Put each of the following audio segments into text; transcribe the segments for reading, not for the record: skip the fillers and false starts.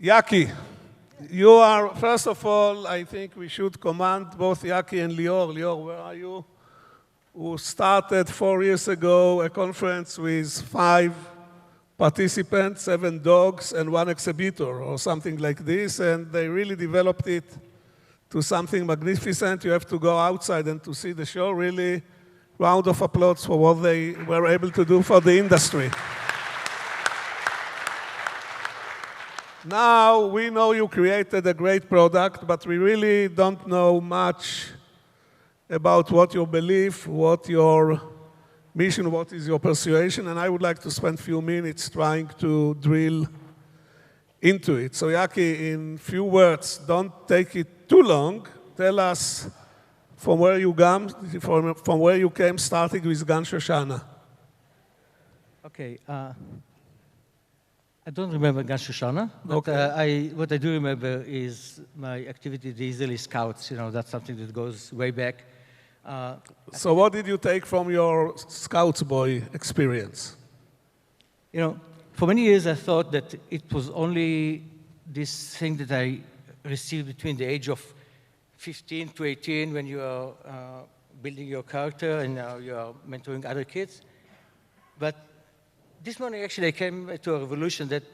Yaki, you are, first of all, I think we should commend both Yaki and Lior. Lior, where are you? Who started 4 years ago a conference with 5 participants, 7 dogs, and 1 exhibitor, or something like this, and they really developed it to something magnificent. You have to go outside and to see the show. Really, round of applause for what they were able to do for the industry. Now, we know you created a great product, but we really don't know much about what your belief, what your mission, what is your persuasion, and I would like to spend a few minutes trying to drill into it. So, Yaki, in few words, don't take it too long. Tell us from where you came, starting with Gan Shoshana. Okay. I don't remember Gan Shoshana, but okay. What I do remember is my activity, the Israeli Scouts. You know, that's something that goes way back. So what did you take from your Scouts boy experience? You know, for many years I thought that it was only this thing that I received between the age of 15 to 18 when you are building your character and now you are mentoring other kids. But this morning, actually, I came to a revolution that,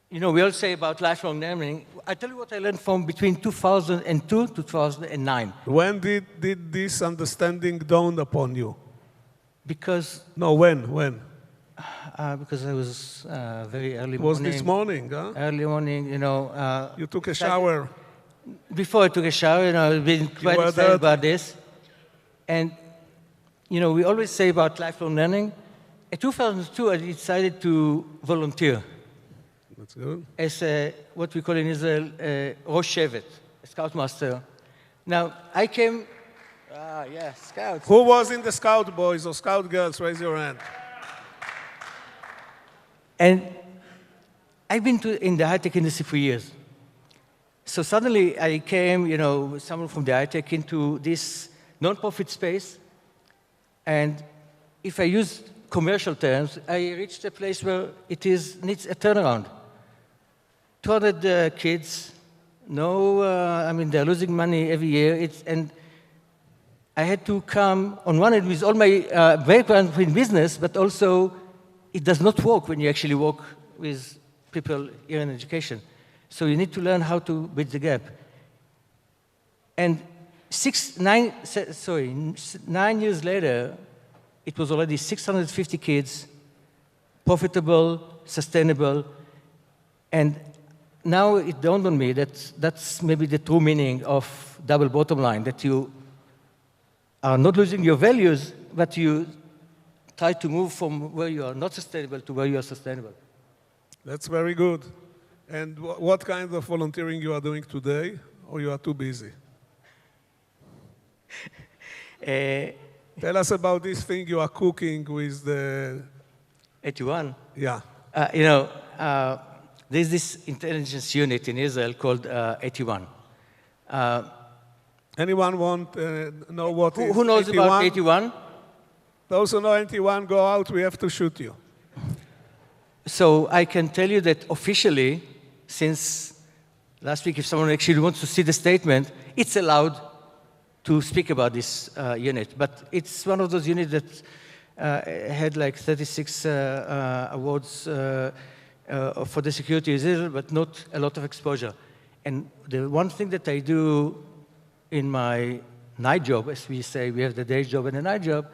you know, we all say about lifelong learning. I tell you what I learned from between 2002 to 2009. When did this understanding dawn upon you? Because... No, when? Because I was very early morning. It was this morning, huh? Early morning, you know. You took a shower. Before I took a shower, you know, I've been quite excited about this. And, you know, we always say about lifelong learning. In 2002, I decided to volunteer. That's good. As what we call in Israel, Rosh Shevet, a scoutmaster. Now, I came, scouts. Who was in the scout boys or scout girls? Raise your hand. And I've been in the high-tech industry for years. So suddenly I came, you know, with someone from the high-tech into this non-profit space. And if I use commercial terms, I reached a place where it needs a turnaround. 200 kids, I mean, they're losing money every year. And I had to come, on one end, with all my background in business, but also it does not work when you actually work with people here in education. So you need to learn how to bridge the gap. And 9 years later, it was already 650 kids, profitable, sustainable, and now it dawned on me that that's maybe the true meaning of double bottom line, that you are not losing your values, but you try to move from where you are not sustainable to where you are sustainable. That's very good. And what kind of volunteering you are doing today, or you are too busy? Tell us about this thing you are cooking with the... 81? Yeah. You know, there's this intelligence unit in Israel called 81. Anyone want know what is Who knows 81? about 81? Those who know 81, go out, we have to shoot you. So I can tell you that officially, since last week, if someone actually wants to see the statement, it's allowed to speak about this unit. But it's one of those units that had like 36 awards for the security of Israel, but not a lot of exposure. And the one thing that I do in my night job, as we say, we have the day job and the night job,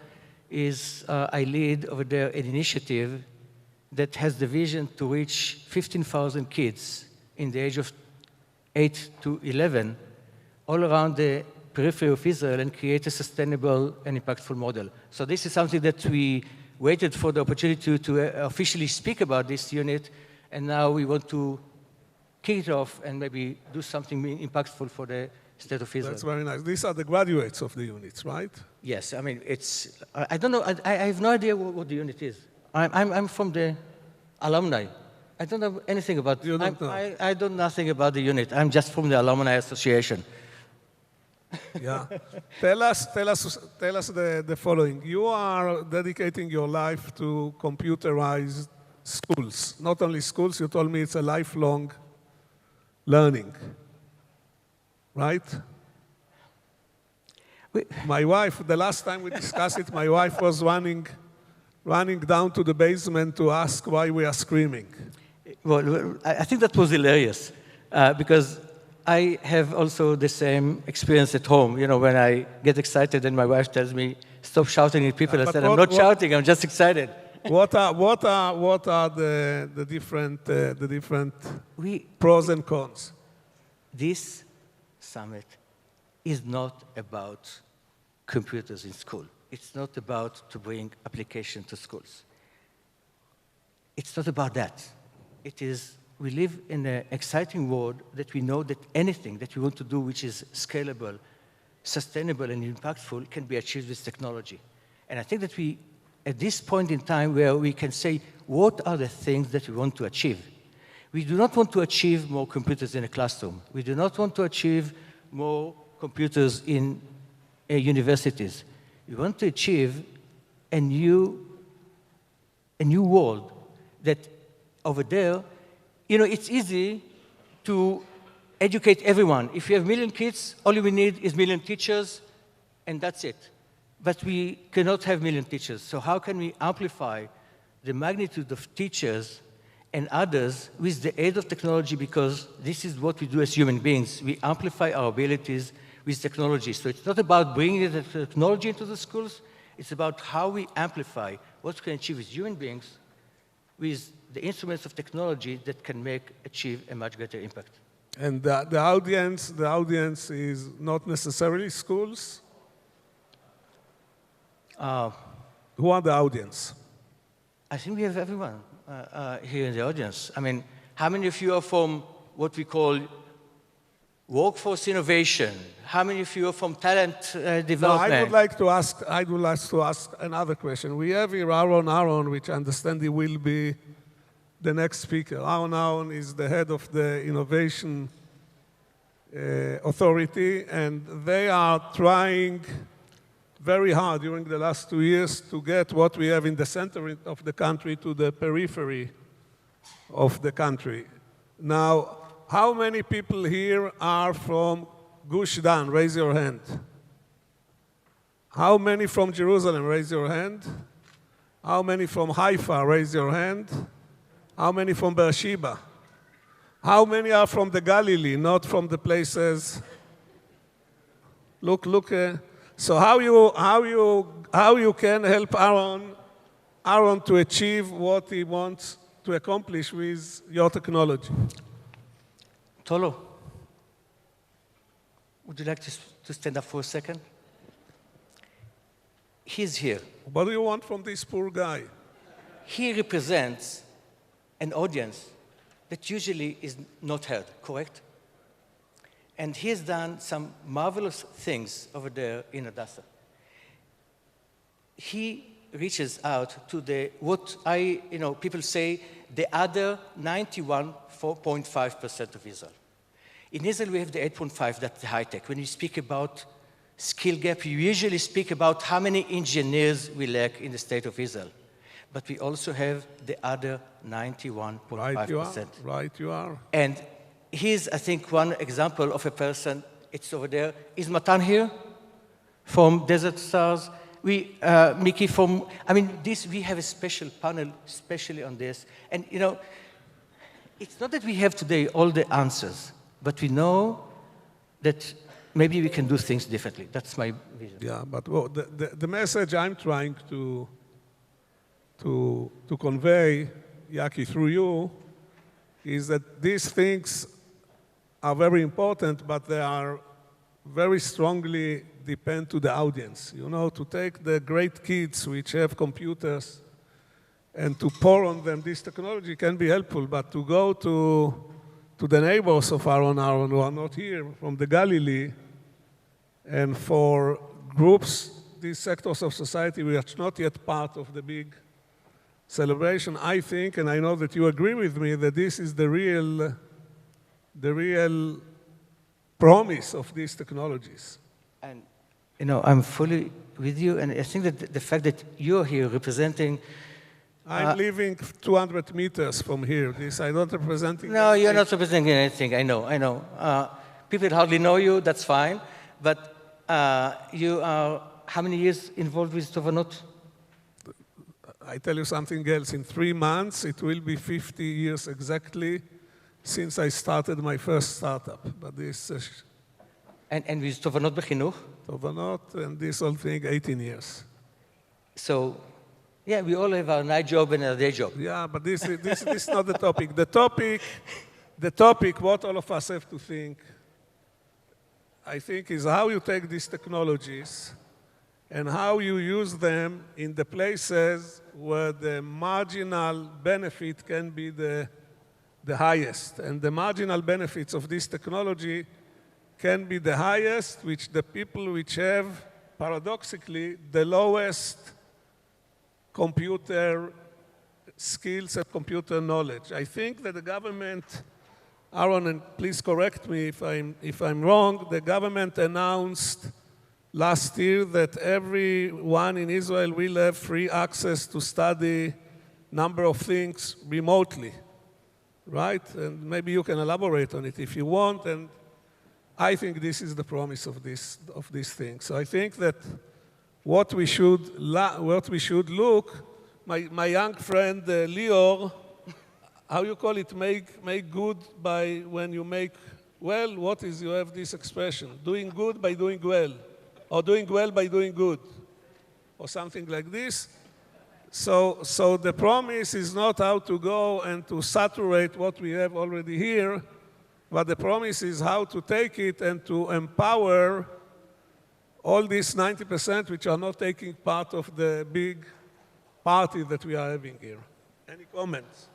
is I lead over there an initiative that has the vision to reach 15,000 kids in the age of 8 to 11 all around the periphery of Israel and create a sustainable and impactful model. So this is something that we waited for the opportunity to officially speak about this unit, and now we want to kick it off and maybe do something impactful for the state of Israel. That's very nice. These are the graduates of the units, right? Yes, I mean, it's, I don't know, I have no idea what the unit is. I'm from the alumni. I don't know anything about, you don't know. I don't know nothing about the unit. I'm just from the Alumni Association. Yeah. Tell us the following. You are dedicating your life to computerized schools. Not only schools, you told me it's a lifelong learning, right? My wife, the last time we discussed it, my wife was running down to the basement to ask why we are screaming. Well, I think that was hilarious, because I have also the same experience at home. You know, when I get excited and my wife tells me, stop shouting at people, I said, I'm not shouting, I'm just excited. What are the different pros and cons? This summit is not about computers in school. It's not about to bring application to schools. It's not about that. It is, we live in an exciting world that we know that anything that we want to do which is scalable, sustainable, and impactful can be achieved with technology. And I think that we, at this point in time where we can say, what are the things that we want to achieve? We do not want to achieve more computers in a classroom. We do not want to achieve more computers in universities. We want to achieve a new world that over there, you know, it's easy to educate everyone. If you have 1 million kids, all we need is 1 million teachers, and that's it. But we cannot have 1 million teachers. So how can we amplify the magnitude of teachers and others with the aid of technology? Because this is what we do as human beings. We amplify our abilities with technology. So it's not about bringing the technology into the schools. It's about how we amplify what we can achieve as human beings with the instruments of technology that can achieve a much greater impact. And the audience is not necessarily schools? Who are the audience? I think we have everyone here in the audience. I mean, how many of you are from what we call workforce innovation? How many of you are from talent development? No, I would like to ask another question. We have here Aaron, which I understand he will be the next speaker. Aaron is the head of the Innovation Authority, and they are trying very hard during the last 2 years to get what we have in the center of the country to the periphery of the country. Now, how many people here are from Gush Dan? Raise your hand. How many from Jerusalem? Raise your hand. How many from Haifa? Raise your hand. How many from Beersheba? How many are from the Galilee, not from the places? Look. So how you can help Aaron to achieve what he wants to accomplish with your technology? Tolo, would you like to stand up for a second? He's here. What do you want from this poor guy? He represents an audience that usually is not heard, correct? And he has done some marvelous things over there in Hadassah. He reaches out to people say, the other 91.5% of Israel. In Israel, we have the 8.5, that's the high tech. When you speak about skill gap, you usually speak about how many engineers we lack in the state of Israel. But we also have the other 91.5%. Right, you are. And here's, I think, one example of a person, it's over there. Is Matan here? From Desert Stars? Mickey from, we have a special panel, especially on this. And, it's not that we have today all the answers, but we know that maybe we can do things differently. That's my vision. Yeah, but the message I'm trying to convey, Yaki, through you, is that these things are very important, but they are very strongly depend to the audience. To take the great kids which have computers and to pour on them this technology can be helpful, but to go to the neighbors of Aaron who are not here, from the Galilee, and for groups, these sectors of society which are not yet part of the big celebration, I think, and I know that you agree with me, that this is the real promise of these technologies. And, I'm fully with you, and I think that the fact that you're here representing I'm living 200 meters from here. I don't represent anything. No, you're not representing anything. I know. People hardly know you, that's fine. But you are how many years involved with Tovanot? I tell you something else. In 3 months, it will be 50 years exactly since I started my first startup. But this... and with Tovanot בחינוך? Tovanot, and this whole thing, 18 years. So, yeah, we all have our night job and our day job. Yeah, but this is not the topic. The topic, what all of us have to think, I think, is how you take these technologies and how you use them in the places where the marginal benefit can be the highest. And the marginal benefits of this technology can be the highest, which the people which have, paradoxically, the lowest computer skills and computer knowledge. I think that the government, Aaron, and please correct me if I'm wrong, the government announced last year that everyone in Israel will have free access to study number of things remotely, right? And maybe you can elaborate on it if you want. And I think this is the promise of this thing. So I think that what we should look, my young friend Lior, how you call it, make good by when you make well, what is, you have this expression, doing good by doing well, or doing well by doing good, or something like this. So the promise is not how to go and to saturate what we have already here, but the promise is how to take it and to empower all these 90% which are not taking part of the big party that we are having here. Any comments?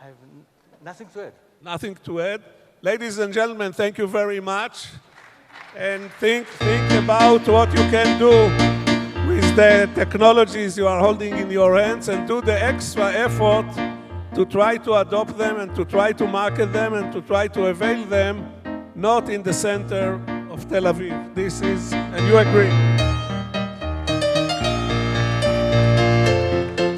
I have nothing to add. Nothing to add. Ladies and gentlemen, thank you very much. And think about what you can do with the technologies you are holding in your hands, and do the extra effort to try to adopt them and to try to market them and to try to avail them, not in the center of Tel Aviv. And you agree.